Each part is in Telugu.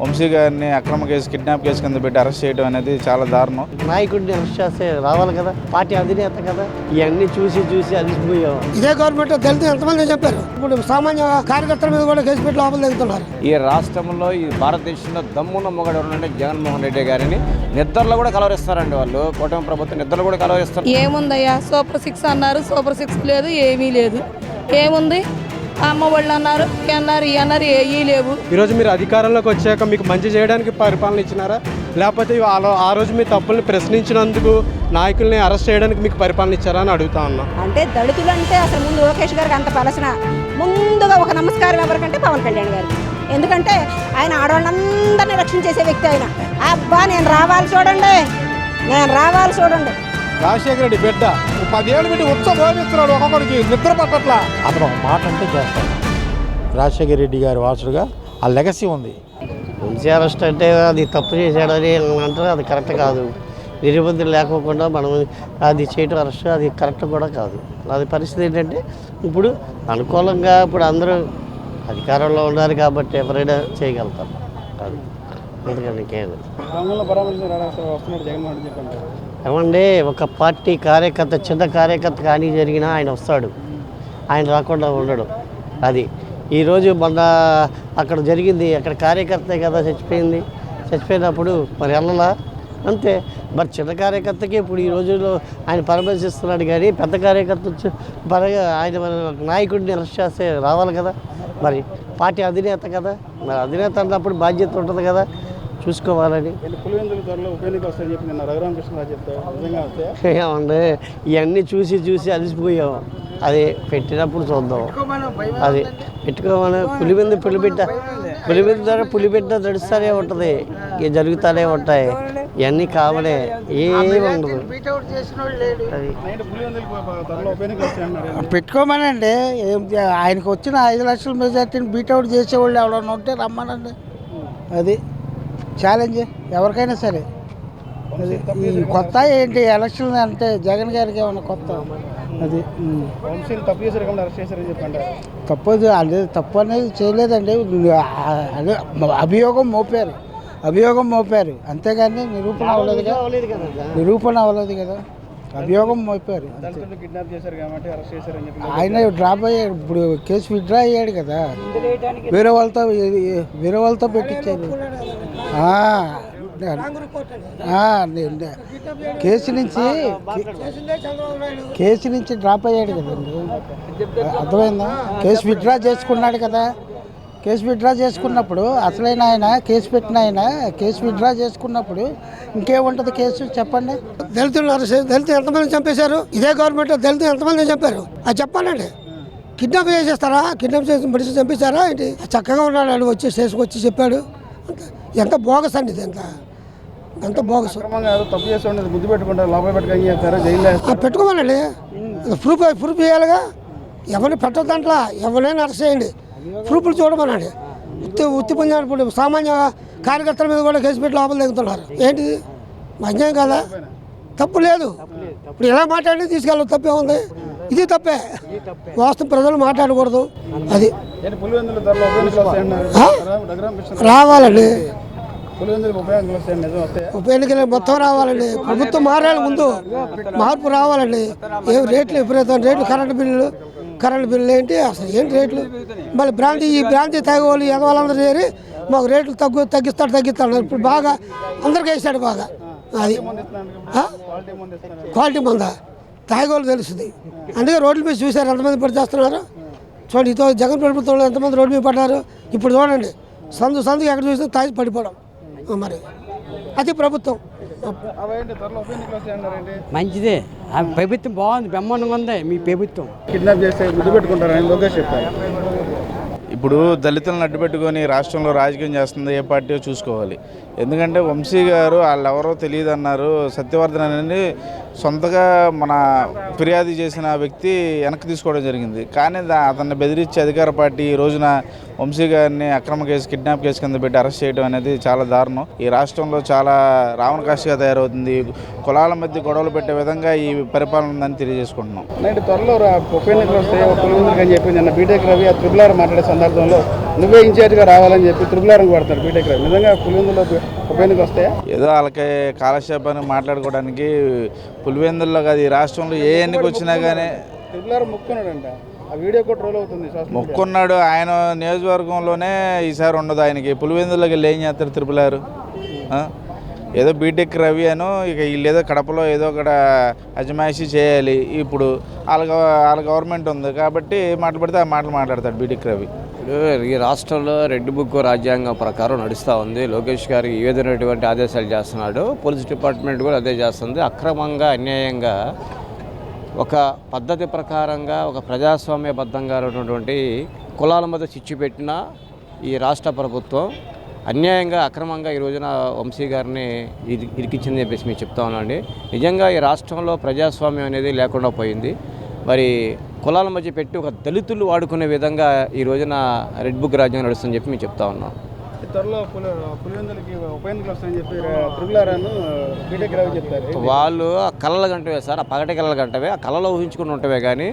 వంశీ గారిని అక్రమ కేసు కిడ్నాప్ కేసు కింద పెట్టి అరెస్ట్ చేయడం అనేది చాలా దారుణం. నాయకుడిని అరెస్ట్ చేస్తే రావాలి కదా, పార్టీ అధినేత కదా. ఇవన్నీ చూసి అలిసిపోయాం. ఇదే గవర్నమెంట్ దళిత ఎంతమంది చెప్పారు. ఇప్పుడు సామాన్య కార్యకర్తల మీద కూడా కేసు పెట్టి లోపల దిగుతున్నారు. ఈ రాష్ట్రంలో ఈ భారతదేశంలో దమ్మున్న మొగడు ఎవరంటే జగన్మోహన్ రెడ్డి గారిని నిద్రలో కూడా కలవరిస్తారండి. వాళ్ళు కూటమి ప్రభుత్వం నిద్రలో కూడా కలవరిస్తారు. ఏముందయ్యా, సూపర్ 6 అన్నారు, సూపర్ 6 లేదు, ఏమీ లేదు. ఏముంది, అమ్మ వాళ్ళు అన్నారు, ఏ లేవు. ఈరోజు మీరు అధికారంలోకి వచ్చాక మీకు మంచి చేయడానికి పరిపాలన ఇచ్చినారా, లేకపోతే ఆ రోజు మీ తప్పుల్ని ప్రశ్నించినందుకు నాయకుల్ని అరెస్ట్ చేయడానికి మీకు పరిపాలన ఇచ్చారా అని అడుగుతా ఉన్నా. అంటే దళితులు అంటే అసలు ముందు లోకేష్ గారికి అంత పలసిన ముందుగా ఒక నమస్కారం ఎవరికంటే పవన్ కళ్యాణ్ గారికి. ఎందుకంటే ఆయన ఆడవాళ్ళందరినీ రక్షించేసే వ్యక్తి. ఆయన అబ్బా నేను రావాలి చూడండి. రాజశేఖర రెడ్డి బిడ్డ 10 ఏళ్ళు పెట్టి ఉత్సవం ఒక్కొక్కడికి నిద్ర పట్టట్లా. అతను ఒక మాట అంటే చేస్తాడు. రాజశేఖర రెడ్డి గారి వారసుడుగా ఆ లెగసీ ఉంది. వంశీ అరెస్ట్ అంటే అది తప్పు చేశాడని అంటారు, అది కరెక్ట్ కాదు. నిబంధనలు లేకోకుండా మనం అది చేయటం అరెస్ట్ అది కరెక్ట్ కూడా కాదు. అది పరిస్థితి ఏంటంటే ఇప్పుడు అనుకూలంగా ఇప్పుడు అందరూ అధికారంలో ఉన్నారు కాబట్టి ఎవరైనా చేయగలుగుతారు. అది ఎందుకంటే ఇంకేది ఏమండి, ఒక పార్టీ కార్యకర్త చిన్న కార్యకర్త కానీ జరిగినా ఆయన వస్తాడు, ఆయన రాకుండా ఉండడు. అది ఈరోజు మొన్న అక్కడ జరిగింది, అక్కడ కార్యకర్తే కదా చచ్చిపోయినప్పుడు మరి వెళ్ళలా అంతే. మరి చిన్న కార్యకర్తకి ఇప్పుడు ఈ రోజుల్లో ఆయన పరామర్శిస్తున్నాడు కానీ పెద్ద కార్యకర్త ఆయన మన నాయకుడిని అరెస్ట్ చేస్తే రావాలి కదా. మరి పార్టీ అధినేత కదా, మరి అధినేత అన్నప్పుడు బాధ్యత ఉంటుంది కదా, చూసుకోవాలని. ఏమండి, ఇవన్నీ చూసి అలిసిపోయాం. అది పెట్టినప్పుడు చూద్దాం. అది పెట్టుకోమని పులిబిడ్డ నడుస్తూనే ఉంటుంది, ఇక జరుగుతూనే ఉంటాయి. ఇవన్నీ కావలే, ఏమి ఉండదు. పెట్టుకోమనండి. ఆయనకు వచ్చిన 5 లక్షల మెజార్టీని బీట్అవుట్ చేసేవాళ్ళు ఎవరన్నా ఉంటే రమ్మనండి. అది ఛాలెంజ్ ఎవరికైనా సరే. ఈ కొత్త ఏంటి ఎలక్షన్ అంటే జగన్ గారికి ఏమన్నా కొత్త? అది తప్పదు, అదే తప్పు అనేది చేయలేదండి. అదే అభియోగం మోపారు అంతేగాని నిరూపణ అవ్వలేదు కదా. అభియోగం మోపారు. ఆయన డ్రాప్ అయ్యాడు. ఇప్పుడు కేసు విత్డ్రా అయ్యాడు కదా, వేరే వాళ్ళతో పెట్టించారు. కేసు నుంచి డ్రాప్ అయ్యాడు కదండి, అర్థమైందా? కేసు విత్డ్రా చేసుకున్నాడు కదా. కేసు విత్డ్రా చేసుకున్నప్పుడు అసలైన ఆయన కేసు పెట్టిన ఆయన కేసు విత్డ్రా చేసుకున్నప్పుడు ఇంకేముంటుంది కేసు చెప్పండి. దళితులు ఎంతమంది చంపేశారు. ఇదే గవర్నమెంట్ దళితులు ఎంతమంది చంపారు అది చెప్పాలండి. కిడ్నాప్ చేసేస్తారా? కిడ్నాప్ చేసి మనిషి చంపేశారా ఏంటి? చక్కగా ఉన్నాడు, వాడు వచ్చి స్టేషన్కి వచ్చి చెప్పాడు. ఎంత బోగస్ అండి, ఇది ఎంత బోగస్. పెట్టుకోమనండి, ప్రూఫ్ చేయాలిగా. ఎవరిని పెట్టద్దంట్లా, ఎవరైనా అరెస్ట్ చేయండి, ప్రూఫ్లు చూడమనండి. ఉత్తి ఇప్పుడు సామాన్య కార్యకర్తల మీద కూడా కేసు పెట్టి లోపల దిగుతున్నారు. ఏంటిది అన్యాయం కదా, తప్పు లేదు. ఇప్పుడు ఎలా మాట్లాడి తీసుకెళ్ళదు, తప్పే ఉంది. ఇది తప్పే, వాస్తవం ప్రజలు మాట్లాడకూడదు. అది రావాలండి, ఉప ఎన్నికలు మొత్తం రావాలండి. ప్రభుత్వం మారాలి, ముందు మార్పు రావాలండి. ఏం రేట్లు విపరీతం రేట్లు, కరెంటు బిల్లులు ఏంటి అసలు ఏంటి రేట్లు. మళ్ళీ బ్రాంతి తాగేవాళ్ళు ఎగవాళ్ళందరూ చేరి మాకు రేట్లు తగ్గిస్తాడు. ఇప్పుడు బాగా అందరికీ వేసాడు బాగా. అది క్వాలిటీ మందా తాగేవాళ్ళు తెలుస్తుంది. అందుకే రోడ్ల మీద చూశారు ఎంతమంది పడి చేస్తున్నారు. చూడండి, ఇతో జగన్ ప్రభుత్వంలో ఎంతమంది రోడ్డు మీద పడ్డారు. ఇప్పుడు చూడండి, సందుకు ఎక్కడ చూసినా తాగి పడిపోవడం. మరి అది ప్రభుత్వం మంచిదే. ప్రభుత్వం బాగుంది, బ్రహ్మాండంగా ఉంది మీ ప్రభుత్వం. కిడ్నాప్ చేస్తే పెట్టుకుంటారని లోకేష్ చెప్పారు. ఇప్పుడు దళితులను అడ్డుపెట్టుకొని రాష్ట్రంలో రాజకీయం చేస్తుంది ఏ పార్టీయో చూసుకోవాలి. ఎందుకంటే వంశీ గారు వాళ్ళెవరో తెలియదు అన్నారు. సత్యవర్ధన్ అనేది సొంతగా మన ఫిర్యాదు చేసిన వ్యక్తి వెనక్కి తీసుకోవడం జరిగింది. కానీ అతన్ని బెదిరించి అధికార పార్టీ ఈ రోజున వంశీ గారిని అక్రమ కేసు కిడ్నాప్ కేసు కింద పెట్టి అరెస్ట్ చేయడం అనేది చాలా దారుణం. ఈ రాష్ట్రంలో చాలా రావణకాశిగా తయారవుతుంది. కులాల మధ్య గొడవలు పెట్టే విధంగా ఈ పరిపాలన ఉందని తెలియజేసుకుంటున్నాం. త్వరలో ఉప ఎన్నికలు వస్తే చెప్పింది. బీటెక్ రవి త్రిబుల్ ఆర్ మాట్లాడే సందర్భంలో నువ్వే ఇన్ఛార్జ్గా రావాలని చెప్పి త్రిపులారం కొడతారు బీటెక్ రవి. నిజంగా పులివెందులో ఉప ఎన్నిక వస్తాయా? ఏదో వాళ్ళకి కాలక్షేపానికి మాట్లాడుకోవడానికి పులివెందుల్లో కాదు ఈ రాష్ట్రంలో ఏ ఎన్నిక వచ్చినా కానీ త్రిపులారం మొక్కున్నాడంట, ఆ వీడియో కూడా రోల్ అవుతుంది. మొక్కున్నాడు. ఆయన నియోజకవర్గంలోనే ఈసారి ఉండదు ఆయనకి. పులివెందుల్లోకి వెళ్ళి ఏం చేస్తారు త్రిపులారు? ఏదో బీటెక్ రవి అను ఇక వీళ్ళు ఏదో కడపలో ఏదో ఒకటి అజమాయిషీ చేయాలి. ఇప్పుడు వాళ్ళ గవర్నమెంట్ ఉంది కాబట్టి మాట్లాడితే ఆ మాటలు మాట్లాడతాడు బీటెక్ రవి. ఇప్పుడు ఈ రాష్ట్రంలో రెడ్ బుక్ రాజ్యాంగం ప్రకారం నడుస్తూ ఉంది. లోకేష్ గారు ఏ విధమైనటువంటి ఆదేశాలు చేస్తున్నాడు, పోలీస్ డిపార్ట్మెంట్ కూడా అదే చేస్తుంది. అక్రమంగా అన్యాయంగా ఒక పద్ధతి ప్రకారంగా ఒక ప్రజాస్వామ్యబద్ధంగా ఉన్నటువంటి కులాల మధ్య చిచ్చు పెట్టిన ఈ రాష్ట్ర ప్రభుత్వం అన్యాయంగా అక్రమంగా ఈ రోజున వంశీ గారిని ఇరికించిందని చెప్పేసి మేము చెప్తా ఉన్నాండి. నిజంగా ఈ రాష్ట్రంలో ప్రజాస్వామ్యం అనేది లేకుండా పోయింది. మరి కులాల మధ్య పెట్టి ఒక దళితులు వాడుకునే విధంగా ఈ రోజున రెడ్ బుక్ రాజ్యాంగం నడుస్తుందని చెప్పి మేము చెప్తా ఉన్నాం. త్వరలో పులివెందులకి ఉప ఎన్నికలు వస్తాయని చెప్పి త్రిపులారాను బీటెక్ రవి చెప్తారు. వాళ్ళు ఆ కళల గంటవే సార్, ఆ పగటి కళల గంటవే, ఆ కళలో ఊహించుకుని ఉంటవే. కానీ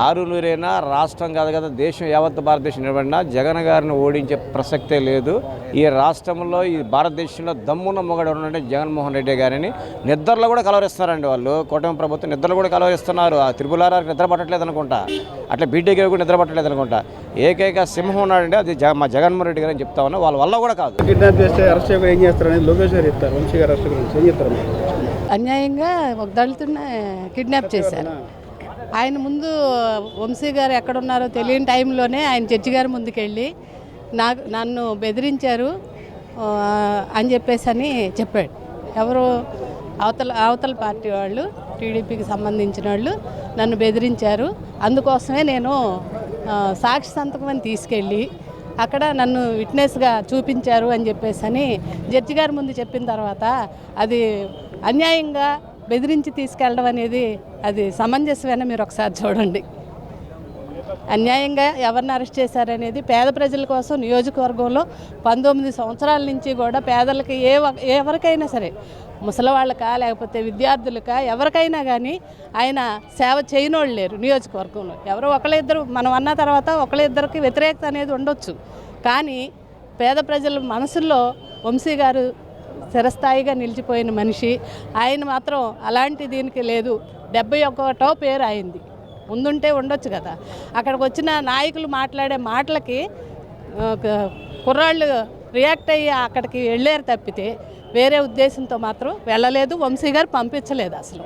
ఆరునూరైనా రాష్ట్రం కాదు కదా దేశం యావత్ భారతదేశం నిలబడినా జగన్ గారిని ఓడించే ప్రసక్తే లేదు. ఈ రాష్ట్రంలో ఈ భారతదేశంలో దమ్మున్న మొగడు ఉన్నట్టే జగన్మోహన్ రెడ్డి గారిని నిద్రలో కూడా కలవరిస్తారండి వాళ్ళు. కూటమి ప్రభుత్వం నిద్రలో కూడా కలవరిస్తున్నారు. ఆ త్రిపులారానికి నిద్ర పట్టట్లేదు అనుకుంటా, అట్లా బీటెక్ కూడా నిద్ర పట్టలేదు అనుకుంటా. ఏకైక సింహం ఉన్నాడంటే అది మా జగన్మోహన్ రెడ్డి గారు అని చెప్తా ఉన్నా. వాళ్ళ వల్ల కూడా కాదు. కిడ్నాప్ చేస్తే అరెస్ట్ చేయకుండా ఏం చేస్తారనేది లోకేష్ గారు చెప్తారు. వంశీ గారు అరెస్ట్ గురించి ఏం చెప్తారు? అన్యాయంగా ఒక దళితుడిని కిడ్నాప్ చేశారు. ఆయన ముందు వంశీ గారు ఎక్కడున్నారో తెలియని టైంలోనే ఆయన జడ్జి గారి ముందుకెళ్ళి నన్ను బెదిరించారు అని చెప్పేసి చెప్పాడు. ఎవరు అవతల పార్టీ వాళ్ళు, టీడీపీకి సంబంధించిన వాళ్ళు నన్ను బెదిరించారు. అందుకోసమే నేను సాక్షి సంతకం అని తీసుకెళ్ళి అక్కడ నన్ను విట్నెస్గా చూపించారు అని చెప్పేసి జడ్జి గారి ముందు చెప్పిన తర్వాత అది అన్యాయంగా బెదిరించి తీసుకెళ్ళడం అనేది అది సమంజసమేనా మీరు ఒకసారి చూడండి. అన్యాయంగా ఎవరిని అరెస్ట్ చేశారనేది పేద ప్రజల కోసం నియోజకవర్గంలో 19 సంవత్సరాల నుంచి కూడా పేదలకి ఎవరికైనా సరే, ముసలివాళ్ళకా లేకపోతే విద్యార్థులకా ఎవరికైనా కానీ ఆయన సేవ చేయనోళ్ళు లేరు నియోజకవర్గంలో. ఎవరో ఒకళ్ళిద్దరు మనం అన్న తర్వాత ఒకళ్ళిద్దరికి వ్యతిరేకత అనేది ఉండొచ్చు. కానీ పేద ప్రజల మనసుల్లో వంశీ గారు చిరస్థాయిగా నిలిచిపోయిన మనిషి. ఆయన మాత్రం అలాంటి దీనికి లేదు. 71వ పేరు అయింది, ముందుంటే ఉండొచ్చు కదా. అక్కడికి వచ్చిన నాయకులు మాట్లాడే మాటలకి కుర్రాళ్ళు రియాక్ట్ అయ్యి అక్కడికి వెళ్ళారు తప్పితే వేరే ఉద్దేశంతో మాత్రం వెళ్ళలేదు. వంశీ గారు పంపించలేదు అసలు.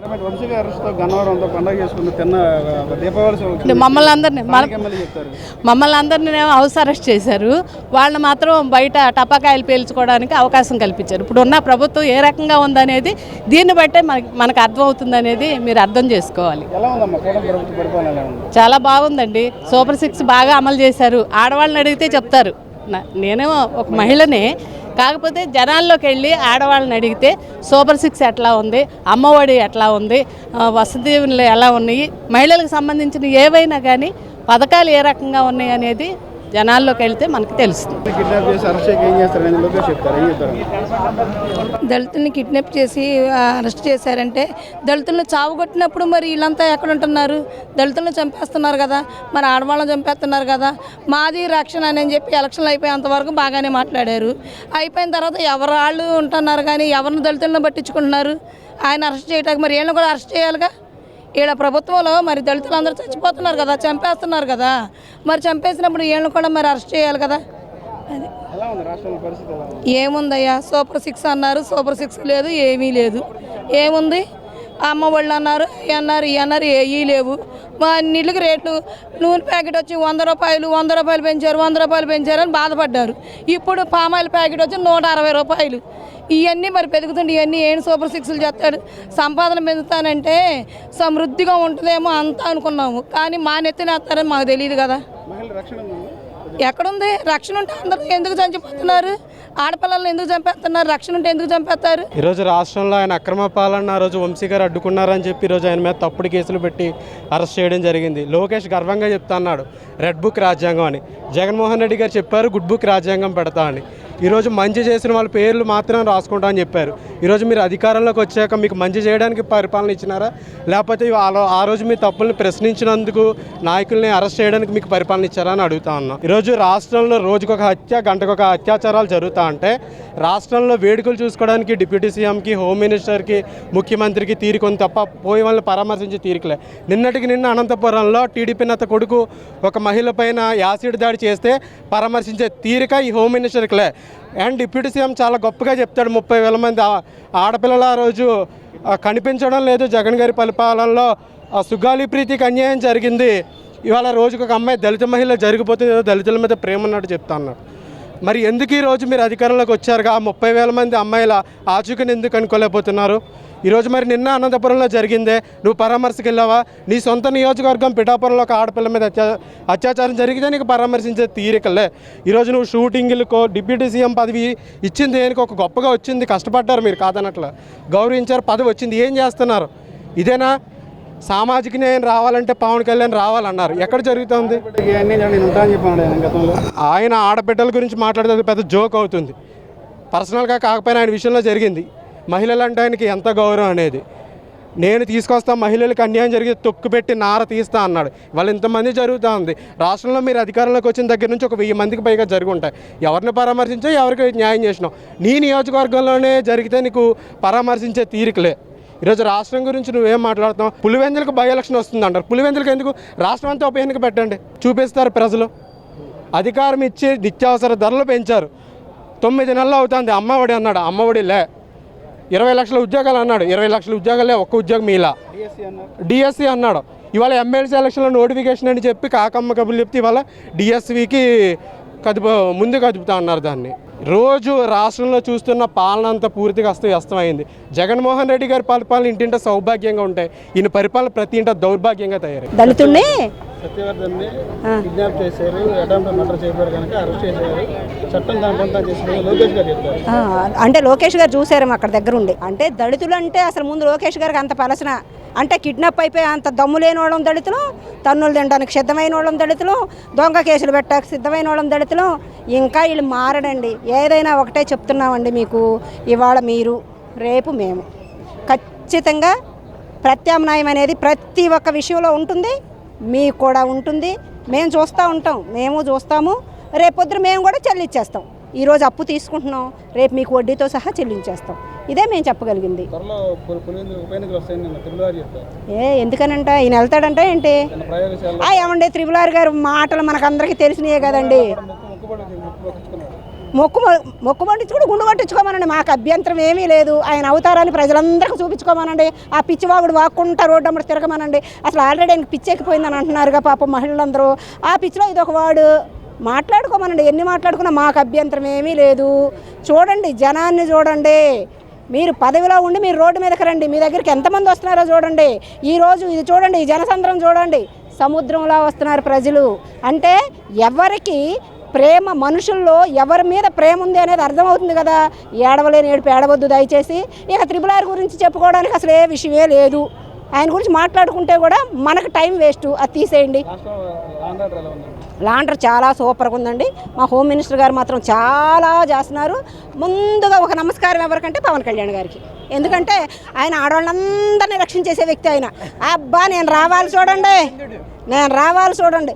మమ్మల్ని అందరినీ హౌస్ అరెస్ట్ చేశారు. వాళ్ళని మాత్రం బయట టపాకాయలు పేల్చుకోవడానికి అవకాశం కల్పించారు. ఇప్పుడు ఉన్న ప్రభుత్వం ఏ రకంగా ఉందనేది దీన్ని బట్టే మనకు అర్థమవుతుంది అనేది మీరు అర్థం చేసుకోవాలి. చాలా బాగుందండి. సూపర్ 6 బాగా అమలు చేశారు. ఆడవాళ్ళని అడిగితే చెప్తారు. నేనేమో ఒక మహిళనే, కాకపోతే జనాల్లోకి వెళ్ళి ఆడవాళ్ళని అడిగితే సూపర్ 6 ఎట్లా ఉంది, అమ్మఒడి ఎట్లా ఉంది, వసతి దీవెనలు ఎలా ఉన్నాయి, మహిళలకు సంబంధించిన ఏవైనా కానీ పథకాలు ఏ రకంగా ఉన్నాయి అనేది జనాల్లోకి వెళ్తే మనకు తెలుస్తుంది. దళితుల్ని కిడ్నాప్ చేసి అరెస్ట్ చేశారంటే దళితులను చావుగొట్టినప్పుడు మరి వీళ్ళంతా ఎక్కడ ఉంటున్నారు? దళితులను చంపేస్తున్నారు కదా, మరి ఆడవాళ్ళని చంపేస్తున్నారు కదా. మాది రక్షణ అని చెప్పి ఎలక్షన్లు అయిపోయేంతవరకు బాగానే మాట్లాడారు. అయిపోయిన తర్వాత ఎవరు వాళ్ళు ఉంటున్నారు కానీ ఎవరిని దళితులను పట్టించుకుంటున్నారు? ఆయన అరెస్ట్ చేయడానికి మరి వీళ్ళని కూడా అరెస్ట్ చేయాలిగా. ఈడ ప్రభుత్వంలో మరి దళితులు అందరూ చచ్చిపోతున్నారు కదా, చంపేస్తున్నారు కదా. మరి చంపేసినప్పుడు వీళ్ళని కూడా మరి అరెస్ట్ చేయాలి కదా. అది ఏముందయ్యా, సూపర్ 6 అన్నారు, సూపర్ 6 లేదు, ఏమీ లేదు. ఏముంది? అమ్మ వాళ్ళు అన్నారు, ఈ అన్నారు, ఏమీ లేవు. మా నీళ్ళకి రేట్లు, నూనె ప్యాకెట్ వచ్చి 100 రూపాయలు, 100 రూపాయలు పెంచారు, 100 రూపాయలు పెంచారని బాధపడ్డారు. ఇప్పుడు పామాయిల్ ప్యాకెట్ వచ్చి 160 రూపాయలు. ఇవన్నీ మరి పెరుగుతుంటే ఇవన్నీ ఏం సూపర్ 6లు చేస్తాడు? సంపాదన పెంచుతానంటే సమృద్ధిగా ఉంటుందేమో అంతా అనుకున్నాము, కానీ మా నెత్తినేస్తారని మాకు తెలియదు కదా. ఎక్కడుంది రక్షణ? ఉంటే అందరూ ఎందుకు చంపిపోతున్నారు? ఆడపిల్లలను ఎందుకు చంపేస్తున్నారు? రక్షణ ఉంటే ఎందుకు చంపేస్తారు? ఈరోజు రాష్ట్రంలో ఆయన అక్రమ పాలన ఆ రోజు వంశీ గారు అడ్డుకున్నారని చెప్పి ఈరోజు ఆయన మీద తప్పుడు కేసులు పెట్టి అరెస్ట్ చేయడం జరిగింది. లోకేష్ గర్వంగా చెప్తా అన్నాడు రెడ్ బుక్ రాజ్యాంగం అని. జగన్మోహన్ రెడ్డి గారు చెప్పారు గుడ్ బుక్ రాజ్యాంగం పెడతా అని. ఈరోజు మంచి చేసిన వాళ్ళ పేర్లు మాత్రం రాసుకుంటా అని చెప్పారు. ఈరోజు మీరు అధికారంలోకి వచ్చాక మీకు మంచి చేయడానికి పరిపాలన ఇచ్చినారా, లేకపోతే ఆ రోజు మీ తప్పుల్ని ప్రశ్నించినందుకు నాయకుల్ని అరెస్ట్ చేయడానికి మీకు పరిపాలన ఇచ్చారా అని అడుగుతా ఉన్నా. ఈరోజు రాష్ట్రంలో రోజుకొక హత్య, గంటకొక అత్యాచారాలు జరుగుతూ ఉంటే రాష్ట్రంలో వేడుకలు చూసుకోవడానికి డిప్యూటీ సీఎంకి, హోమ్ మినిస్టర్కి, ముఖ్యమంత్రికి తీరికొని తప్ప పోయి వాళ్ళని పరామర్శించే తీరికలే. నిన్న అనంతపురంలో టీడీపీ నేత కొడుకు ఒక మహిళ పైన యాసిడ్ దాడి చేస్తే పరామర్శించే తీరిక ఈ హోమ్ మినిస్టర్కిలే. అండ్ డిప్యూటీ సీఎం చాలా గొప్పగా చెప్తాడు, 30,000 మంది ఆడపిల్లలు ఆ రోజు కనిపించడం లేదు, జగన్ గారి పరిపాలనలో సుగాలి ప్రీతికి అన్యాయం జరిగింది, ఇవాళ రోజుకు ఒక అమ్మాయి దళిత మహిళ జరిగిపోతే దళితుల మీద ప్రేమ ఉన్నట్టు చెప్తా అన్నాడు. మరి ఎందుకు ఈరోజు మీరు అధికారంలోకి వచ్చారుగా 30,000 మంది అమ్మాయిల ఆచూకని ఎందుకు అనుకోలేకపోతున్నారు? ఈరోజు మరి నిన్న అనంతపురంలో జరిగిందే, నువ్వు పరామర్శకు వెళ్ళావా? నీ సొంత నియోజకవర్గం పిఠాపురంలో ఒక ఆడపిల్ల మీద అత్యాచారం జరిగితే నీకు పరామర్శించే తీరికలే. ఈరోజు నువ్వు షూటింగ్లకో డిప్యూటీ సీఎం పదవి ఇచ్చింది దేనికి? ఒక గొప్పగా వచ్చింది, కష్టపడ్డారు మీరు కాదనట్లా, గౌరవించారు, పదవి వచ్చింది. ఏం చేస్తున్నారు? ఇదేనా సామాజిక న్యాయం రావాలంటే పవన్ కళ్యాణ్ రావాలన్నారు? ఎక్కడ జరుగుతుంది? ఆయన ఆడబిడ్డల గురించి మాట్లాడితే పెద్ద జోక్ అవుతుంది. పర్సనల్గా కాకపోయినా ఆయన విషయంలో జరిగింది. మహిళలు అంటే ఆయనకి ఎంత గౌరవం అనేది. నేను తీసుకొస్తా, మహిళలకు అన్యాయం జరిగి తొక్కుపెట్టి నార తీస్తా అన్నాడు. వాళ్ళు ఇంతమంది జరుగుతూ ఉంది. రాష్ట్రంలో మీరు అధికారంలోకి వచ్చిన దగ్గర నుంచి ఒక 1000 మందికి పైగా జరుగుంటాయి. ఎవరిని పరామర్శించో ఎవరికి న్యాయం చేసినావు? నీ నియోజకవర్గంలోనే జరిగితే నీకు పరామర్శించే తీరికలే. ఈరోజు రాష్ట్రం గురించి నువ్వేం మాట్లాడుతున్నావు? పులివెందులకు బై ఎలక్షన్ వస్తుంది అంటారు. పులివెందులకు ఎందుకు? రాష్ట్రం అంతా ఉప ఎన్నిక పెట్టండి, చూపిస్తారు ప్రజలు. అధికారం ఇచ్చి నిత్యావసర ధరలు పెంచారు. 9 నెలలు అవుతుంది. అమ్మఒడి అన్నాడు, అమ్మఒడిలే. 20 లక్షల ఉద్యోగాలు అన్నాడు, 20 లక్షల ఉద్యోగాలే, ఒక్క ఉద్యోగం మీలా. డిఎస్సి అన్నాడు. ఇవాళ ఎమ్మెల్సీ ఎలక్షన్లో నోటిఫికేషన్ అని చెప్పి కాకమ్మ కబుర్లు చెప్తే ఇవాళ డిఎస్సికి ముందు కదుపుతా అన్నారు దాన్ని. రోజు రాష్ట్రంలో చూస్తున్న పాలన అంతా పూర్తిగా అస్తవ్యస్తమైంది. జగన్మోహన్ రెడ్డి గారి పరిపాలన ఇంటింట సౌభాగ్యంగా ఉంటాయి, ఈయన పరిపాలన ప్రతి ఇంట దౌర్భాగ్యంగా తయారై. దళితుడిని సత్యవర్ధన్ని కిడ్నాప్ చేశారు, అటెంప్ట్ మర్డర్ చేశారు కనుక అరెస్ట్ చేశారు, చట్టం దాని పని చేశారు లోకేష్ గారు చెప్తారు. అంటే లోకేష్ గారు చూసారు అక్కడ దగ్గర ఉండి. అంటే దళితులు అంటే అసలు ముందు లోకేష్ గారికి అంత పలసన, అంటే కిడ్నాప్ అయిపోయి అంత దమ్ము లేని వాళ్ళం దళితులు, తన్నులు తినడానికి సిద్ధమైన వాళ్ళం దళితులు, దొంగ కేసులు పెట్టడానికి సిద్ధమైన వాళ్ళం దళితులు. ఇంకా వీళ్ళు మారడండి. ఏదైనా ఒకటే చెప్తున్నామండి మీకు, ఇవాళ మీరు రేపు మేము. ఖచ్చితంగా ప్రత్యామ్నాయం అనేది ప్రతి ఒక్క విషయంలో ఉంటుంది, మీకు కూడా ఉంటుంది. మేము చూస్తూ ఉంటాం, మేము చూస్తాము. రేపొద్దున మేము కూడా చెల్లించేస్తాం. ఈరోజు అప్పు తీసుకుంటున్నాం, రేపు మీకు వడ్డీతో సహా చెల్లించేస్తాం. ఇదే మేము చెప్పగలిగింది. ఎందుకనంట ఈయన వెళ్తాడంట ఏంటి? ఏమండి త్రిపులారి గారు మాటలు మనకందరికీ తెలిసినాయే కదండి. మొక్కు పట్టించుకుని గుండు పట్టించుకోమనండి, మాకు అభ్యంతరం ఏమీ లేదు. ఆయన అవతారాన్ని ప్రజలందరికీ చూపించుకోమనండి. ఆ పిచ్చివాగుడు వాక్కుంటా రోడ్డు అమ్మడి తిరగమనండి. అసలు ఆల్రెడీ ఆయనకి పిచ్చి ఎక్కిపోయిందని అంటున్నారుగా పాపం మహిళలందరూ. ఆ పిచ్చిలో ఇదొక వాడు. మాట్లాడుకోమనండి, ఎన్ని మాట్లాడుకున్నా మాకు అభ్యంతరం ఏమీ లేదు. చూడండి, జనాన్ని చూడండి. మీరు పదవిలో ఉండి మీరు రోడ్డు మీదకి రండి, మీ దగ్గరికి ఎంతమంది వస్తున్నారో చూడండి. ఈరోజు ఇది చూడండి, ఈ జనసంద్రం చూడండి, సముద్రంలా వస్తున్నారు ప్రజలు. అంటే ఎవరికి ప్రేమ, మనుషుల్లో ఎవరి మీద ప్రేమ ఉంది అనేది అర్థమవుతుంది కదా. ఏడవలేని ఏడుపు ఏడవద్దు దయచేసి. ఇక త్రిపులారి గురించి చెప్పుకోవడానికి అసలు ఏ విషయమే లేదు. ఆయన గురించి మాట్లాడుకుంటే కూడా మనకు టైం వేస్ట్, అది తీసేయండి. లాండర్ చాలా సూపర్గా ఉందండి. మా హోమ్ మినిస్టర్ గారు మాత్రం చాలా చేస్తున్నారు. ముందుగా ఒక నమస్కారం ఎవరికంటే పవన్ కళ్యాణ్ గారికి. ఎందుకంటే ఆయన ఆడవాళ్ళందరినీ రక్షించేసే వ్యక్తి ఆయన. అబ్బా నేను రావాలి చూడండి, నేను రావాలి చూడండి,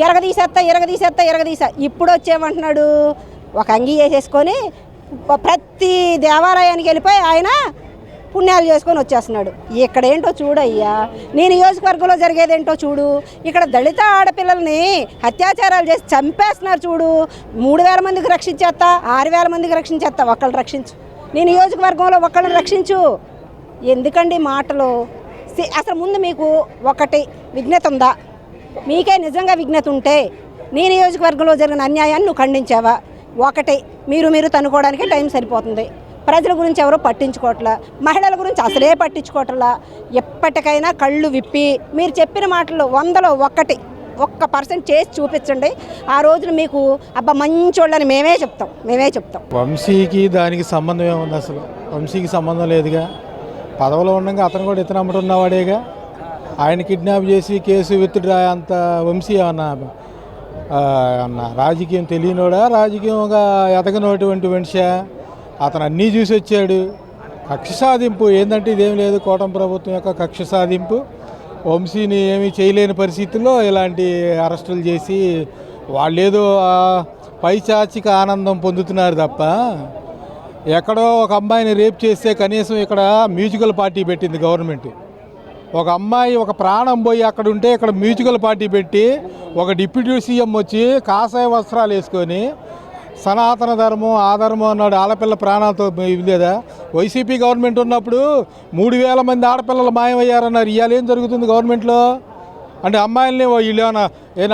ఎరగదీసా. ఇప్పుడు వచ్చేమంటున్నాడు, ఒక అంగీ వేసేసుకొని ప్రతి దేవాలయానికి వెళ్ళిపోయి ఆయన పుణ్యాలు చేసుకొని వచ్చేస్తున్నాడు. ఇక్కడ ఏంటో చూడయ్యా, నీ నియోజకవర్గంలో జరిగేదేంటో చూడు. ఇక్కడ దళిత ఆడపిల్లల్ని అత్యాచారాలు చేసి చంపేస్తున్నారు చూడు. 3,000 మందికి రక్షించేస్తా, 6,000 మందికి రక్షించేస్తా, ఒకళ్ళు రక్షించు. నీ నియోజకవర్గంలో ఒకళ్ళని రక్షించు. ఎందుకండి మాటలు? అసలు ముందు మీకు ఒకటి విజ్ఞత ఉందా? మీకే నిజంగా విజ్ఞత ఉంటే నీ నియోజకవర్గంలో జరిగిన అన్యాయాన్ని నువ్వు ఖండించావా? ఒకటి మీరు తనుకోవడానికే టైం సరిపోతుంది. ప్రజల గురించి ఎవరో పట్టించుకోవట్లా, మహిళల గురించి అసలే పట్టించుకోవట్లా. ఎప్పటికైనా కళ్ళు విప్పి మీరు చెప్పిన మాటలు 100లో 1% చేసి చూపించండి. ఆ రోజున మీకు అబ్బా మంచోళ్ళని మేమే చెప్తాం. వంశీకి దానికి సంబంధం ఏముంది? అసలు వంశీకి సంబంధం లేదుగా. పదవిలో ఉండగా అతను కూడా ఇతను అమ్ముతున్నవాడేగా. ఆయన కిడ్నాప్ చేసి కేసు విత్డ్రా అంత వంశీ ఏమన్నా రాజకీయం తెలియనోడా, రాజకీయంగా ఎదగనటువంటి మనిషా? అతను అన్నీ చూసి వచ్చాడు. కక్ష సాధింపు ఏంటంటే ఇదేం లేదు, కూటమి ప్రభుత్వం యొక్క కక్ష సాధింపు. వంశీని ఏమీ చేయలేని పరిస్థితుల్లో ఇలాంటి అరెస్టులు చేసి వాళ్ళేదో పైచాచిక ఆనందం పొందుతున్నారు తప్ప, ఎక్కడో ఒక అమ్మాయిని రేప్ చేస్తే కనీసం ఇక్కడ మ్యూజికల్ పార్టీ పెట్టింది గవర్నమెంట్. ఒక అమ్మాయి ఒక ప్రాణం పోయి అక్కడ ఉంటే ఇక్కడ మ్యూజికల్ పార్టీ పెట్టి ఒక డిప్యూటీ సీఎం వచ్చి కాషాయ వస్త్రాలు వేసుకొని సనాతన ధర్మం ఆ ధర్మం అన్నాడు. ఆడపిల్ల ప్రాణాలతో ఇది లేదా? వైసీపీ గవర్నమెంట్ ఉన్నప్పుడు 3,000 మంది ఆడపిల్లలు మాయమయ్యారన్నారు. ఇవాళ ఏం జరుగుతుంది గవర్నమెంట్లో? అంటే అమ్మాయిల్ని వీళ్ళు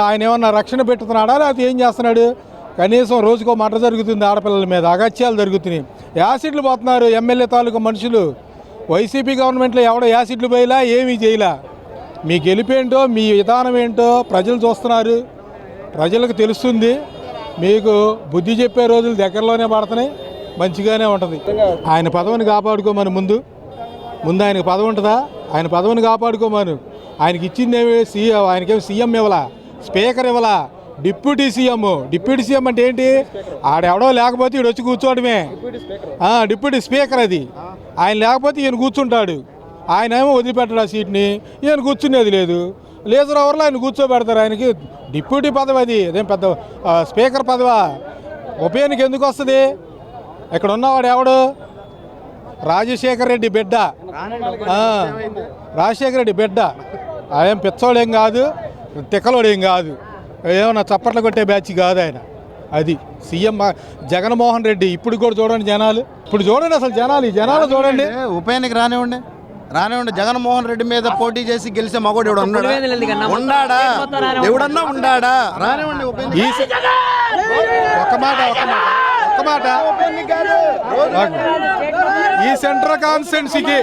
ఆయన ఏమన్నా రక్షణ పెట్టుతున్నాడా, లేకపోతే ఏం చేస్తున్నాడు? కనీసం రోజుకో మర్డర్ జరుగుతుంది, ఆడపిల్లల మీద అగత్యాలు జరుగుతున్నాయి, యాసిడ్లు పోతున్నారు ఎమ్మెల్యే తాలూకా మనుషులు. వైసీపీ గవర్నమెంట్లో ఎవడో యాసిడ్లు పోయిలా, ఏమీ చేయలా. మీ గెలిపేంటో మీ విధానం ఏంటో ప్రజలు చూస్తున్నారు, ప్రజలకు తెలుస్తుంది. మీకు బుద్ధి చెప్పే రోజులు దగ్గరలోనే పడుతున్నాయి, మంచిగానే ఉంటుంది. ఆయన పదవిని కాపాడుకోమని ముందు ఆయనకు పదవి ఉంటుందా? ఆయన పదవిని కాపాడుకోమను. ఆయనకి ఇచ్చిందేమి ఆయనకేమి సీఎం ఇవ్వాలా, స్పీకర్ ఇవ్వాలా, డిప్యూటీ సీఎం అంటే ఏంటి? ఆడెవడో లేకపోతే ఈడు వచ్చి కూర్చోవడమే. డిప్యూటీ స్పీకర్ అది. ఆయన లేకపోతే ఈయన కూర్చుంటాడు. ఆయన ఏమో వదిలిపెట్టాడు ఆ సీట్ని, ఈయన కూర్చునేది లేదు. లేజర్ అవర్లో ఆయన కూర్చోబెడతారు. ఆయనకి డిప్యూటీ పదవి అది, అదేం పెద్ద స్పీకర్ పదవా? ఉప ఎన్నిక ఎందుకు వస్తుంది? ఇక్కడ ఉన్నవాడు ఎవడు? రాజశేఖర రెడ్డి బిడ్డ. రాజశేఖర రెడ్డి బిడ్డ. ఆయన పిచ్చోడేం కాదు, తిక్కలోడేం కాదు, ఏమన్నా చప్పట్లు కొట్టే బ్యాచ్ కాదు ఆయన. అది సీఎం జగన్మోహన్ రెడ్డి. ఇప్పుడు కూడా చూడండి జనాలు, ఇప్పుడు చూడండి అసలు జనాలు, ఈ జనాలు చూడండి. ఉప ఎన్నిక రానివ్వండి. జగన్మోహన్ రెడ్డి మీద పోటీ చేసి గెలిచే మగోడు ఎవడు ఉన్నాడా? ఎవడన్నా ఉండాడా? రానివ్వండి ఉప ఎన్నిక. ఒక మాట ఈ సెంట్రల్ కాన్స్టిట్యున్సీకి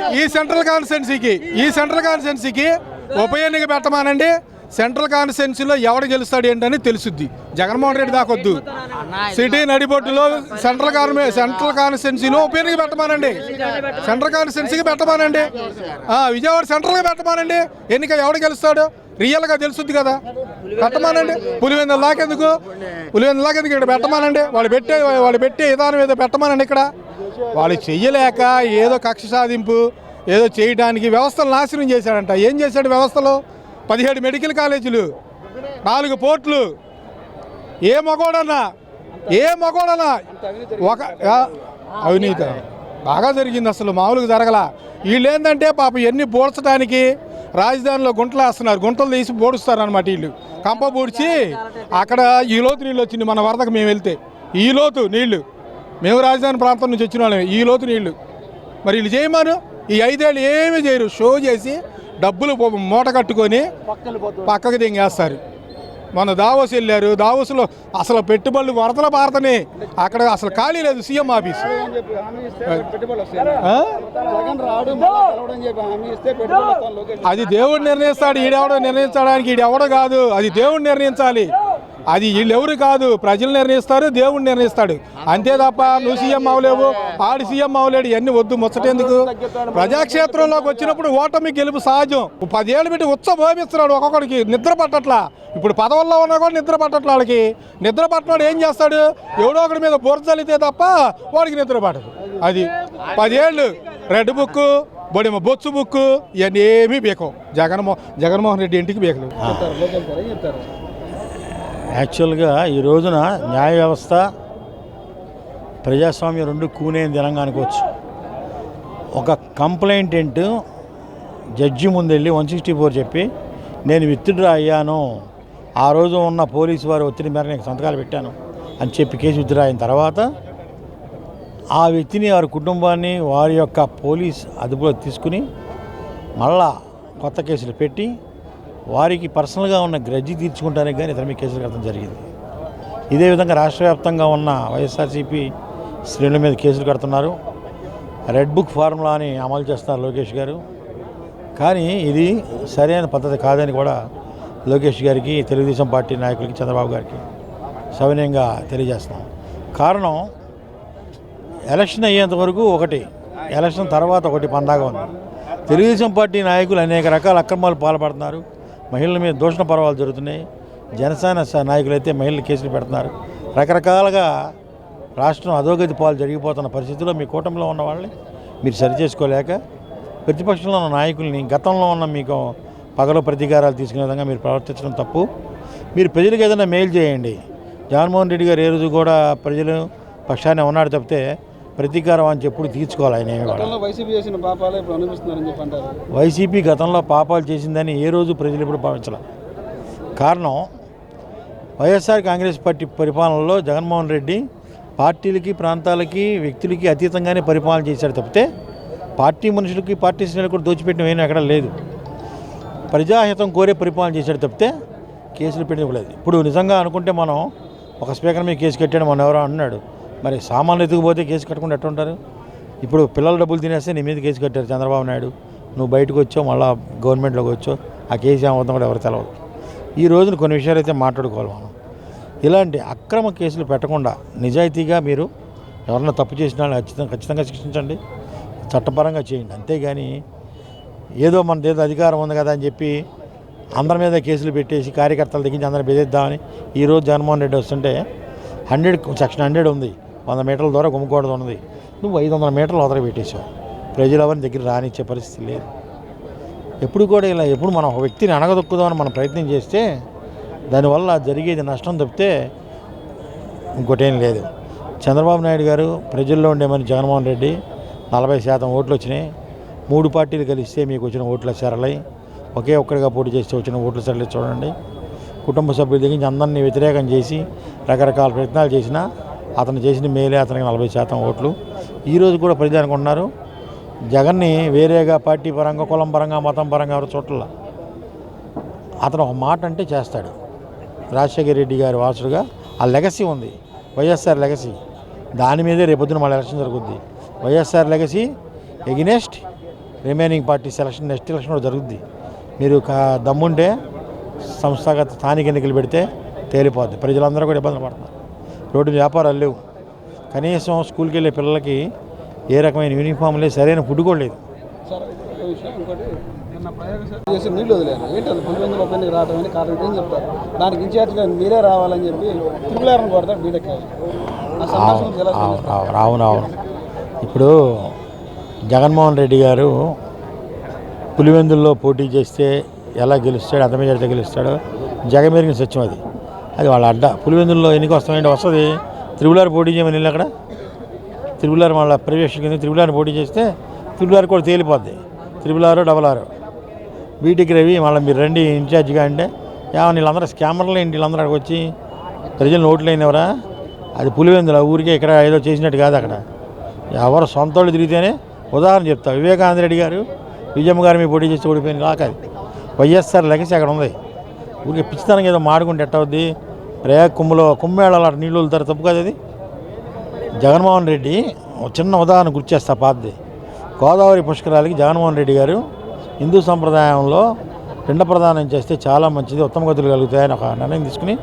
ఉప ఎన్నిక పెట్టమానండి. సెంట్రల్ కాన్స్టిట్యున్సీలో ఎవడు గెలుస్తాడు ఏంటని తెలుసుద్ది. జగన్మోహన్ రెడ్డి దాకొద్దు. సిటీ నడిబొట్టులో సెంట్రల్ కాన్స్టిట్యున్సీలో ఉప ఎన్నిక పెట్టమానండి. సెంట్రల్ కాన్స్టిట్యున్సీకి పెట్టమానండి. విజయవాడ సెంట్రల్గా పెట్టమానండి. ఎన్నిక ఎవడు గెలుస్తాడు రియల్గా తెలుసుద్ది కదా, పెట్టమానండి. పులివెందుల దాకెందుకు ఇక్కడ పెట్టమానండి. వాళ్ళు పెట్టే విధానం ఏదో పెట్టమానండి. ఇక్కడ వాళ్ళు చెయ్యలేక ఏదో కక్ష సాధింపు ఏదో చేయడానికి వ్యవస్థలు నాశనం చేశాడంట. ఏం చేశాడు వ్యవస్థలో? 17 మెడికల్ కాలేజీలు, 4 పోర్టులు. ఏ మగోడన్నా ఒక అవినీతి బాగా జరిగింది, అసలు మామూలుగా జరగల. వీళ్ళు ఏంటంటే పాపం ఎన్ని పోడ్చడానికి రాజధానిలో గుంటలు వేస్తున్నారు, గుంటలు తీసి పోడుస్తారు అనమాట. వీళ్ళు కంప పూడ్చి అక్కడ ఈ లోతు నీళ్ళు వచ్చింది. మన వరదకు మేము వెళ్తే ఈ లోతు నీళ్లు, మేము రాజధాని ప్రాంతం నుంచి వచ్చిన వాళ్ళమే, ఈ లోతు నీళ్లు. మరి వీళ్ళు చేయమను. ఈ 5 ఏళ్ళు ఏమీ చేయరు, షో చేసి డబ్బులు మూట కట్టుకొని పక్కకి దింగేస్తారు. మన దావోస్ వెళ్ళారు, దావోస్లో అసలు పెట్టుబడులు వరదల భారతనే, అక్కడ అసలు ఖాళీ లేదు సీఎం ఆఫీస్. అది దేవుడు నిర్ణయిస్తాడు, ఈడెవడో నిర్ణయించడానికి ఈడెవడో కాదు, అది దేవుడు నిర్ణయించాలి. అది వీళ్ళెవరు కాదు, ప్రజలు నిర్ణయిస్తారు, దేవుడు నిర్ణయిస్తాడు అంతే తప్ప నువ్వు సీఎం అవ్వలేవు, ఆడు సీఎం అవ్వలేడు, ఇవన్నీ వద్దు, ముచ్చటెందుకు. ప్రజాక్షేత్రంలోకి వచ్చినప్పుడు ఓటమి గెలుపు సహజం. 10 ఏళ్ళు పెట్టి ఉత్సభోపిస్తున్నాడు ఒక్కొక్కడికి, నిద్ర పట్టట్లా. ఇప్పుడు పదవుల్లో ఉన్నా కూడా నిద్ర పట్టట్లా వాళ్ళకి. నిద్ర పట్టినాడు ఏం చేస్తాడు? ఎవడో ఒకటి మీద బురదలితే తప్ప వాడికి నిద్ర పట్టదు. అది 10 ఏళ్ళు రెడ్ బుక్, బొచ్చు బుక్, ఇవన్నీ ఏమీ బీకం. జగన్మోహన్ రెడ్డి ఇంటికి బీకలు. యాక్చువల్గా ఈ రోజున న్యాయ వ్యవస్థ ప్రజాస్వామ్యం 2 కూనేని దినంగా అనుకోవచ్చు. ఒక కంప్లైంటెంట్ జడ్జి ముందెళ్ళి 164 చెప్పి నేను విత్డ్రా అయ్యాను, ఆ రోజు ఉన్న పోలీసు వారు ఒత్తిడి మేరకు నేను సంతకాలు పెట్టాను అని చెప్పి కేసు విత్డ్రా అయిన తర్వాత ఆ వ్యక్తిని, వారి కుటుంబాన్ని వారి యొక్క పోలీస్ అదుపులో తీసుకుని మళ్ళా కొత్త కేసులు పెట్టి వారికి పర్సనల్గా ఉన్న గ్రడ్జి తీర్చుకుంటానికి కానీ ఇతర మీ కేసులు కట్టడం జరిగింది. ఇదే విధంగా రాష్ట్ర వ్యాప్తంగా ఉన్న వైఎస్ఆర్సీపీ శ్రేణుల మీద కేసులు కడుతున్నారు. రెడ్ బుక్ ఫార్ములాని అమలు చేస్తున్నారు లోకేష్ గారు. కానీ ఇది సరైన పద్ధతి కాదని కూడా లోకేష్ గారికి, తెలుగుదేశం పార్టీ నాయకులకి, చంద్రబాబు గారికి సవినయంగా తెలియజేస్తున్నాం. కారణం ఎలక్షన్ అయ్యేంత వరకు ఒకటి, ఎలక్షన్ తర్వాత ఒకటి పందాగా ఉంది. తెలుగుదేశం పార్టీ నాయకులు అనేక రకాల అక్రమాలు పాల్పడుతున్నారు. మహిళల మీద దూషణ పర్వాలు జరుగుతున్నాయి, జనసేన నాయకులు అయితే మహిళలు కేసులు పెడుతున్నారు. రకరకాలుగా రాష్ట్రం అధోగతి పాలు జరిగిపోతున్న పరిస్థితుల్లో మీ కూటమిలో ఉన్న వాళ్ళని మీరు సరిచేసుకోలేక ప్రతిపక్షంలో ఉన్న నాయకుల్ని గతంలో ఉన్న మీకు పగలు ప్రతీకారాలు తీసుకునే విధంగా మీరు ప్రవర్తించడం తప్పు. మీరు ప్రజలకు ఏదైనా మేలు చేయండి. జగన్మోహన్ రెడ్డి గారు ఏ రోజు కూడా ప్రజలు పక్షాన్ని ఉన్నాడు తప్పితే ప్రతీకారం అని ఎప్పుడు తీర్చుకోవాలి. ఆయన ఏమి కూడా వైసీపీ చేసిన పాపాలే ఇప్పుడు అనిపిస్తున్నారని చెప్పి అంటారు. వైసీపీ గతంలో పాపాలు చేసిందని ఏ రోజు ప్రజలు ఇప్పుడు భావించాల. కారణం వైఎస్ఆర్ కాంగ్రెస్ పార్టీ పరిపాలనలో జగన్మోహన్ రెడ్డి పార్టీలకి ప్రాంతాలకి వ్యక్తులకి అతీతంగానే పరిపాలన చేశాడు తప్పితే పార్టీ మనుషులకి పార్టీ శ్రేణులు కూడా దోచిపెట్టిన ఏమీ ఎక్కడ లేదు. ప్రజాహితం కోరే పరిపాలన చేశాడు తప్పితే కేసులు పెట్టివ్వలేదు. ఇప్పుడు నిజంగా అనుకుంటే మనం ఒక స్పీకర్ మీద కేసు కట్టాడు మన ఎవరో అన్నాడు. మరి సామాన్లు ఎత్తుకుపోతే కేసు కట్టకుండా ఎట్టుంటారు? ఇప్పుడు పిల్లలు డబ్బులు తినేస్తే నీ మీద కేసు కట్టారు చంద్రబాబు నాయుడు. నువ్వు బయటకు వచ్చావు, మళ్ళీ గవర్నమెంట్లోకి వచ్చావు, ఆ కేసు ఏమవుతుందో కూడా ఎవరు తెలవదు. ఈ రోజున కొన్ని విషయాలు అయితే మాట్లాడుకోవాలి మనం. ఇలాంటి అక్రమ కేసులు పెట్టకుండా నిజాయితీగా మీరు ఎవరన్నా తప్పు చేసిన వాళ్ళని ఖచ్చితంగా శిక్షించండి, చట్టపరంగా చేయండి. అంతేగాని ఏదో మనదేదో అధికారం ఉంది కదా అని చెప్పి అందరి మీద కేసులు పెట్టేసి కార్యకర్తలు దిగించి అందరిని బెదిరిద్దామని ఈరోజు జగన్మోహన్ రెడ్డి వస్తుంటే 100 సెక్షన్ 100 ఉంది, 100 మీటర్ల ద్వారా గుమ్మకూడదు ఉన్నది. నువ్వు 500 మీటర్లు అవతల పెట్టేశావు. ప్రజలు ఎవరిని దగ్గర రానిచ్చే పరిస్థితి లేదు. ఎప్పుడు కూడా ఇలా ఎప్పుడు మనం ఒక వ్యక్తిని అణగదొక్కుదామని మనం ప్రయత్నం చేస్తే దానివల్ల జరిగేది నష్టం తప్పితే ఇంకోటేం లేదు. చంద్రబాబు నాయుడు గారు ప్రజల్లో ఉండేమని జగన్మోహన్ రెడ్డి 40% ఓట్లు వచ్చినాయి. 3 పార్టీలు కలిస్తే మీకు వచ్చిన ఓట్ల సరళై ఒకే ఒక్కడిగా పోటీ చేస్తే వచ్చిన ఓట్ల సరళి చూడండి. కుటుంబ సభ్యుల దగ్గర నుంచి అందరినీ వ్యతిరేకం చేసి రకరకాల ప్రయత్నాలు చేసినా అతను చేసిన మేలే అతనికి 40% ఓట్లు. ఈరోజు కూడా ప్రజలు అనుకుంటున్నారు జగన్ని వేరేగా పార్టీ పరంగా కులం పరంగా మతం పరంగా ఎవరు చోట్ల అతను ఒక మాట అంటే చేస్తాడు. రాజశేఖర రెడ్డి గారి వారసుడుగా ఆ లెగసీ ఉంది, వైఎస్ఆర్ లెగసీ. దాని మీదే రేపొద్దున మళ్ళీ ఎలక్షన్ జరుగుద్ది. YSR legacy against remaining party selection next election కూడా జరుగుద్ది. మీరు దమ్ముంటే సంస్థాగత స్థానిక ఎన్నికలు పెడితే తేలిపోద్ది. ప్రజలందరూ కూడా ఇబ్బందులు పడుతున్నారు. రోడ్డు వ్యాపారాలు లేవు, కనీసం స్కూల్కి వెళ్ళే పిల్లలకి ఏ రకమైన యూనిఫామ్ లేదు, సరైన ఫుడ్ కూడా లేదు. నీళ్ళు వదిలేరు ఏంటి అది పులివెందుల ఓపెన్కి రావడం అని కారణం ఏం చెప్తారు? దానికి ఇన్ఛార్జ్గా మీరే రావాలని చెప్పి తిరుగులారని కొడతారు బీటెక్కాలి. అవునవును. ఇప్పుడు జగన్మోహన్ రెడ్డి గారు పులివెందుల్లో పోటీ చేస్తే ఎలా గెలుస్తాడు, అంత మెజారిటీ గెలుస్తాడో జగమెరిగిన సత్యం అది. అది వాళ్ళ అడ్డ. పులివెందుల్లో ఎన్నిక వస్తామంటే వస్తుంది. త్రిపులారు పోటీ చేయమని వెళ్ళి అక్కడ త్రిపులారు వాళ్ళ ప్రవేశ కింద త్రిపులారు పోటీ చేస్తే త్రిపులారు కూడా తేలిపోద్ది. 666 బీటెక్ రవి మళ్ళీ మీరు రండి ఇన్ఛార్జిగా అంటే ఏమన్నా వీళ్ళందరూ స్కామర్లు ఏంటి, వీళ్ళందరూ అక్కడికి వచ్చి ప్రజలు ఓట్లు అయినవరా? అది పులివెందుల ఊరికే ఇక్కడ ఏదో చేసినట్టు కాదు. అక్కడ ఎవరు సొంత వాళ్ళు తిరిగితేనే ఉదాహరణ చెప్తా. వివేకానంద రెడ్డి గారు విజయమ్మ గారు మీ పోటీ చేసి ఓడిపోయింది కాదు. వైఎస్ఆర్ లెగసీ అక్కడ ఉంది. ఊరికే పిచ్చితనంగా ఏదో మాడుకుంటే ఎట్టవుద్ది? కుంభమేళాలు అటు నీళ్ళు వదులుతారు, తప్పు కాదు అది. జగన్మోహన్ రెడ్డి చిన్న ఉదాహరణ గుర్తు చేస్తా పాతది. గోదావరి పుష్కరాలకి జగన్మోహన్ రెడ్డి గారు హిందూ సంప్రదాయంలో పిండ ప్రదానం చేస్తే చాలా మంచిది, ఉత్తమ గతులు కలుగుతాయని ఒక నిర్ణయం తీసుకుని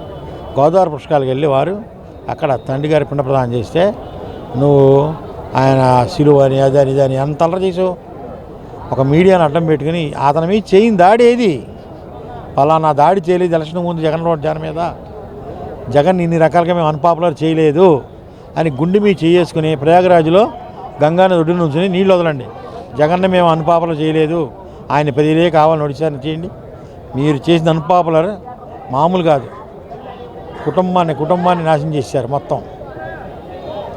గోదావరి పుష్కరాలకు వెళ్ళి వారు అక్కడ తండ్రి గారి పిండ ప్రదానం చేస్తే నువ్వు ఆయన సిలువ అని అదని ఇదని అంత అల్లరి చేసావు. ఒక మీడియాను అడ్డం పెట్టుకుని అతని మీద చేయని దాడి ఏది? పలానా దాడి చేయలేదు ఎలక్షన్ ముందు జగన్ మీద, జగన్ ఇన్ని రకాలుగా మేము అన్పాపులర్ చేయలేదు అని గుండె మీద చేసుకుని ప్రయాగరాజులో గంగానది ఒడ్డు నుంచి నీళ్ళు వదలండి. జగన్ని మేము అన్పాపులర్ చేయలేదు, ఆయన 10 కావాలని నడిచారని చేయండి. మీరు చేసిన అన్పాపులర్ మామూలు కాదు, కుటుంబాన్ని నాశనం చేశారు మొత్తం.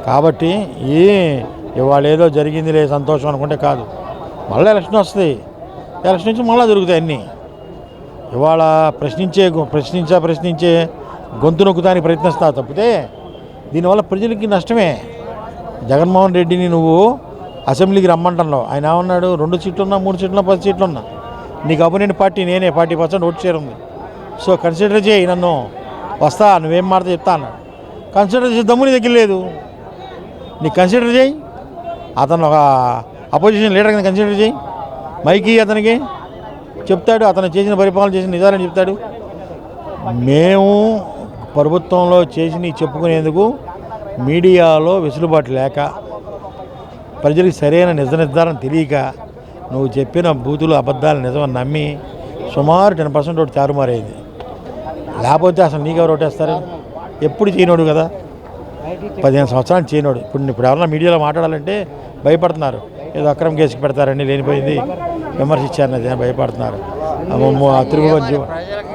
కాబట్టి ఇవాళ ఏదో జరిగింది లేదు సంతోషం అనుకుంటే కాదు. మళ్ళీ ఎలక్షన్ వస్తుంది, ఎలక్షన్ నుంచి మళ్ళీ జరుగుతాయి అన్నీ. ఇవాళ ప్రశ్నించే గొంతు నొక్కుతానికి ప్రయత్నిస్తా తప్పితే దీనివల్ల ప్రజలకి నష్టమే. జగన్మోహన్ రెడ్డిని నువ్వు అసెంబ్లీకి రమ్మంటున్నావు, ఆయన ఏమన్నాడు? 2 సీట్లు ఉన్నా 3 సీట్లు ఉన్నా 10 సీట్లు ఉన్నా నీకు అపోనెంట్ పార్టీ నేనే, 40% ఓటు షేర్ ఉంది. సో కన్సిడర్ చేయి, నన్ను వస్తా, నువ్వేం మాట చెప్తా అన్నాడు. కన్సిడర్ చేసే దమ్ము నీ దగ్గర లేదు, నీకు కన్సిడర్ చేయి. అతను ఒక అపోజిషన్ లీడర్ కింద కన్సిడర్ చేయి, మైకి అతనికి చెప్తాడు, అతను చేసిన పరిపాలన చేసిన నిజాలని చెప్తాడు. మేము ప్రభుత్వంలో చేసి చెప్పుకునేందుకు మీడియాలో వెసులుబాటు లేక ప్రజలకు సరైన నిజ నిర్ధారణ తెలియక నువ్వు చెప్పిన బూతులు అబద్ధాలు నిజమని నమ్మి సుమారు 10% ఒకటి తారుమారైంది. లేకపోతే అసలు నీకెవరు ఓటేస్తారు? ఎప్పుడు చేయనోడు కదా, 15 సంవత్సరాలు చేయనోడు. ఇప్పుడు ఎవరన్నా మీడియాలో మాట్లాడాలంటే భయపడుతున్నారు. ఏదో అక్రమ కేసుకి పెడతారని, లేనిపోయింది విమర్శించారని భయపడుతున్నారు. తిరుగుబడి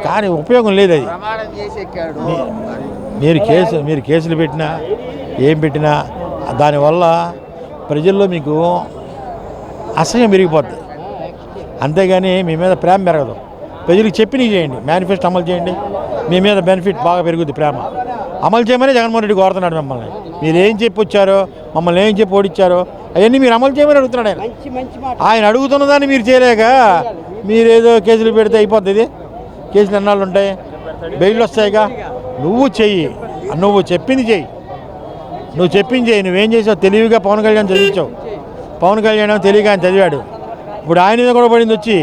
కానీ ఉపయోగం లేదు. అది మీరు కేసులు పెట్టినా ఏం పెట్టినా దానివల్ల ప్రజల్లో మీకు అసహ్యం పెరిగిపోద్ది. అంతేగాని మీ మీద ప్రేమ పెరగదు. ప్రజలకు చెప్పినవి చేయండి, మేనిఫెస్టో అమలు చేయండి, మీ మీద బెనిఫిట్ బాగా పెరుగుద్ది. ప్రేమ అమలు చేయమని జగన్మోహన్ రెడ్డి కోరుతున్నాడు మిమ్మల్ని. మీరు ఏం చెప్పి వచ్చారో, మమ్మల్ని ఏం చెప్పి ఓడిచ్చారో అవన్నీ మీరు అమలు చేయమని అడుగుతున్నాడు ఆయన. ఆయన అడుగుతున్నదాన్ని మీరు చేయలేక మీరేదో కేసులు పెడితే అయిపోద్ది. ఇది కేసులు ఎన్నాళ్ళు ఉంటాయి? బెయిల్ వస్తాయిగా. నువ్వు చెయ్యి, నువ్వు చెప్పింది చెయ్యి, నువ్వు చెప్పింది చెయ్యి. నువ్వేం చేసావు? తెలివిగా పవన్ కళ్యాణ్ చదివించావు. పవన్ కళ్యాణ్ తెలివిగా ఆయన చదివాడు. ఇప్పుడు ఆయన మీద కూడా పడింది వచ్చి,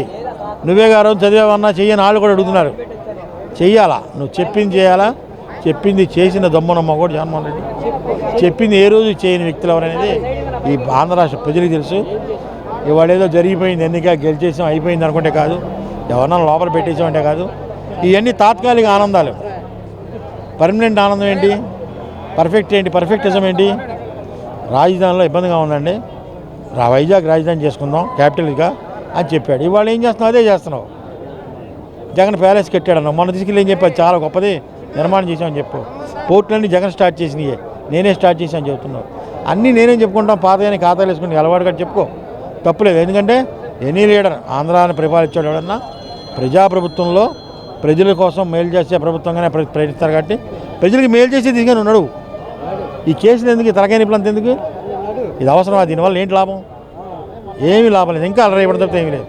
నువ్వే గారు చదివావన్నా చెయ్యని వాళ్ళు కూడా అడుగుతున్నారు. చెయ్యాలా, నువ్వు చెప్పింది చేయాలా. చెప్పింది చేసిన దమ్మనమ్మ కూడా జగన్మోహన్ రెడ్డి. చెప్పింది ఏ రోజు చేయని వ్యక్తులు ఎవరనేది ఈ ఆంధ్ర రాష్ట్ర ప్రజలకు తెలుసు. ఇవాళ ఏదో జరిగిపోయింది, ఎన్నిక గెలిచేసాం అయిపోయింది అనుకుంటే కాదు, ఎవరన్నా లోపల పెట్టేసామంటే కాదు. ఇవన్నీ తాత్కాలిక ఆనందాలు. పర్మనెంట్ ఆనందం ఏంటి? పర్ఫెక్ట్ ఏంటి? పర్ఫెక్టిజం ఏంటి? రాజధానిలో ఇబ్బందిగా ఉందండి, వైజాగ్ రాజధాని చేసుకుందాం క్యాపిటల్గా అని చెప్పాడు. ఇవాళ ఏం చేస్తున్నావు? అదే చేస్తున్నావు. జగన్ ప్యాలెస్ కట్టాడన్నావు. మొన్న తీసుకెళ్ళి ఏం చెప్పాడు? చాలా గొప్పది నిర్మాణం చేసామని చెప్పు. పోర్టులన్నీ జగన్ స్టార్ట్ చేసినాయే, నేనే స్టార్ట్ చేశాను చెబుతున్నావు. అన్నీ నేనేం చెప్పుకుంటాం? పాతగానే ఖాతాలు వేసుకుని అలవాటుగా చెప్పుకో, తప్పులేదు. ఎందుకంటే ఎనీ లీడర్ ఆంధ్రాన్ని పరిపాలించాడు ఎవడన్నా ప్రజాప్రభుత్వంలో ప్రజల కోసం మేలు చేసే ప్రభుత్వంగానే ప్రయత్నిస్తారు. కాబట్టి ప్రజలకు మేలు చేసే దిశగా నువ్వు నడువు. ఈ కేసులు ఎందుకు? తలకాయ నిపులంత ఎందుకు? ఇది అవసరమా? దీనివల్ల ఏంటి లాభం? ఏమీ లాభం లేదు. ఇంకా అలరా ఇవ్వడం తప్పితే ఏమీ లేదు.